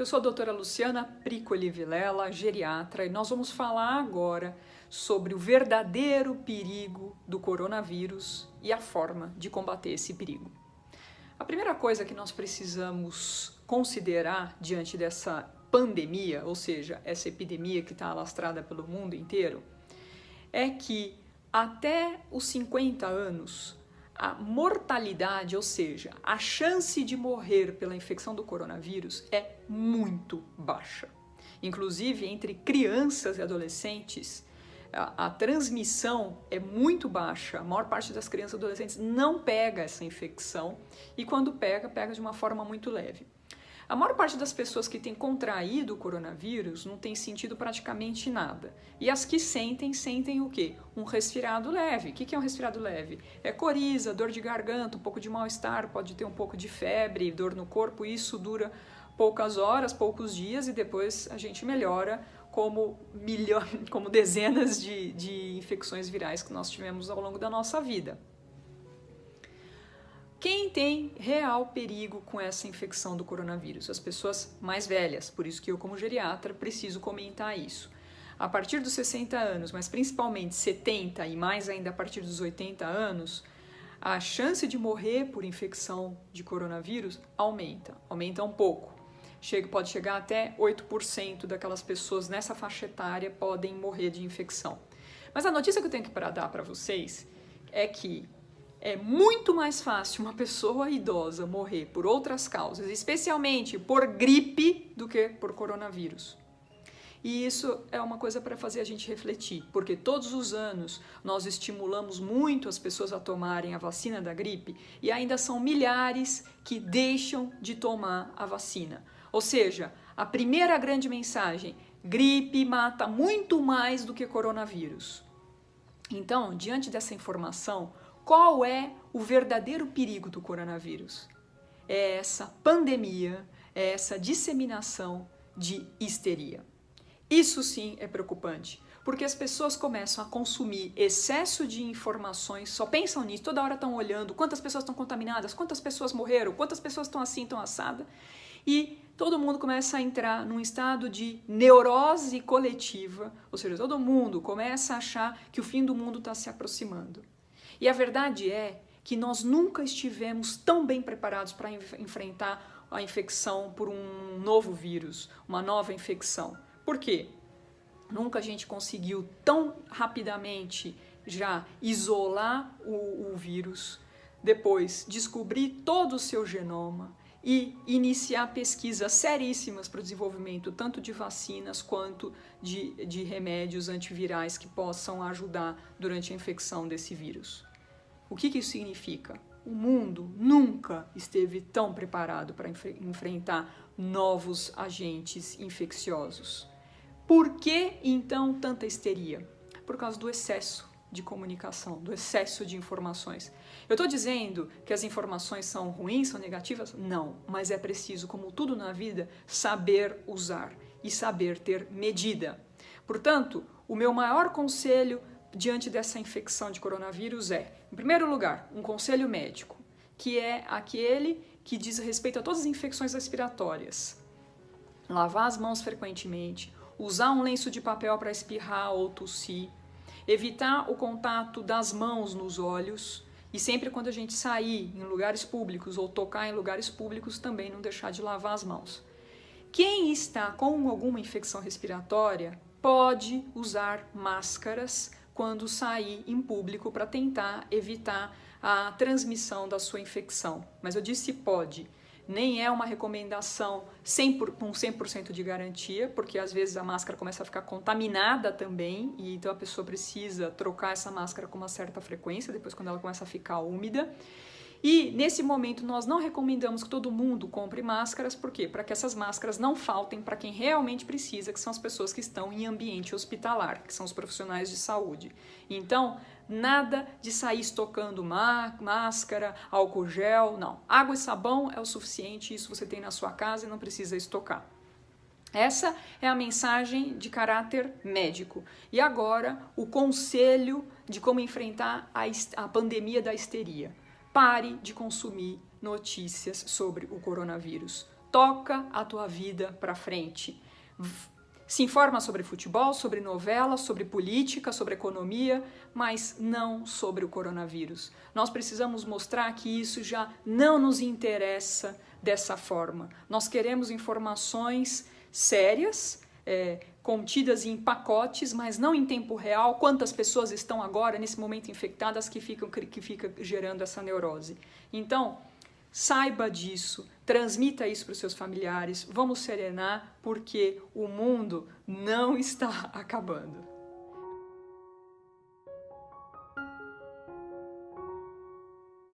Eu sou a doutora Luciana Pricoli Vilela, geriatra, e nós vamos falar agora sobre o verdadeiro perigo do coronavírus e a forma de combater esse perigo. A primeira coisa que nós precisamos considerar diante dessa pandemia, ou seja, essa epidemia que está alastrada pelo mundo inteiro, é que até os 50 anos, a mortalidade, ou seja, a chance de morrer pela infecção do coronavírus é muito baixa. Inclusive, entre crianças e adolescentes, a transmissão é muito baixa. A maior parte das crianças e adolescentes não pega essa infecção e quando pega, pega de uma forma muito leve. A maior parte das pessoas que tem contraído o coronavírus não tem sentido praticamente nada. E as que sentem, sentem o quê? Um resfriado leve. O que é um resfriado leve? É coriza, dor de garganta, um pouco de mal-estar, pode ter um pouco de febre, dor no corpo. Isso dura poucas horas, poucos dias e depois a gente melhora como dezenas de infecções virais que nós tivemos ao longo da nossa vida. Quem tem real perigo com essa infecção do coronavírus? As pessoas mais velhas, por isso que eu, como geriatra, preciso comentar isso. A partir dos 60 anos, mas principalmente 70 e mais ainda a partir dos 80 anos, a chance de morrer por infecção de coronavírus aumenta um pouco. Pode chegar até 8% daquelas pessoas nessa faixa etária podem morrer de infecção. Mas a notícia que eu tenho que dar para vocês é que é muito mais fácil uma pessoa idosa morrer por outras causas, especialmente por gripe, do que por coronavírus. E isso é uma coisa para fazer a gente refletir, porque todos os anos nós estimulamos muito as pessoas a tomarem a vacina da gripe e ainda são milhares que deixam de tomar a vacina. Ou seja, a primeira grande mensagem, gripe mata muito mais do que coronavírus. Então, diante dessa informação, qual é o verdadeiro perigo do coronavírus? É essa pandemia, é essa disseminação de histeria. Isso sim é preocupante, porque as pessoas começam a consumir excesso de informações, só pensam nisso, toda hora estão olhando quantas pessoas estão contaminadas, quantas pessoas morreram, quantas pessoas estão assim, estão assadas, e todo mundo começa a entrar num estado de neurose coletiva, ou seja, todo mundo começa a achar que o fim do mundo está se aproximando. E a verdade é que nós nunca estivemos tão bem preparados para enfrentar a infecção por um novo vírus, uma nova infecção. Por quê? Nunca a gente conseguiu tão rapidamente já isolar o vírus, depois descobrir todo o seu genoma e iniciar pesquisas seríssimas para o desenvolvimento tanto de vacinas quanto de remédios antivirais que possam ajudar durante a infecção desse vírus. O que isso significa? O mundo nunca esteve tão preparado para enfrentar novos agentes infecciosos. Por que, então, tanta histeria? Por causa do excesso de comunicação, do excesso de informações. Eu estou dizendo que as informações são ruins, são negativas? Não, mas é preciso, como tudo na vida, saber usar e saber ter medida. Portanto, o meu maior conselho diante dessa infecção de coronavírus é, em primeiro lugar, um conselho médico, que é aquele que diz respeito a todas as infecções respiratórias. Lavar as mãos frequentemente, usar um lenço de papel para espirrar ou tossir, evitar o contato das mãos nos olhos e sempre quando a gente sair em lugares públicos ou tocar em lugares públicos também não deixar de lavar as mãos. Quem está com alguma infecção respiratória pode usar máscaras quando sair em público para tentar evitar a transmissão da sua infecção. Mas eu disse pode, nem é uma recomendação com 100% de garantia, porque às vezes a máscara começa a ficar contaminada também, e então a pessoa precisa trocar essa máscara com uma certa frequência, depois quando ela começa a ficar úmida. E nesse momento nós não recomendamos que todo mundo compre máscaras, por quê? Para que essas máscaras não faltem para quem realmente precisa, que são as pessoas que estão em ambiente hospitalar, que são os profissionais de saúde. Então, nada de sair estocando máscara, álcool gel, não. Água e sabão é o suficiente, isso você tem na sua casa e não precisa estocar. Essa é a mensagem de caráter médico. E agora, o conselho de como enfrentar a pandemia da histeria. Pare de consumir notícias sobre o coronavírus. toca a tua vida para frente. Se informa sobre futebol, sobre novela, sobre política, sobre economia, mas não sobre o coronavírus. Nós precisamos mostrar que isso já não nos interessa dessa forma. Nós queremos informações sérias, contidas em pacotes, mas não em tempo real. Quantas pessoas estão agora, nesse momento, infectadas que fica gerando essa neurose? Então, saiba disso, transmita isso para os seus familiares, vamos serenar, porque o mundo não está acabando.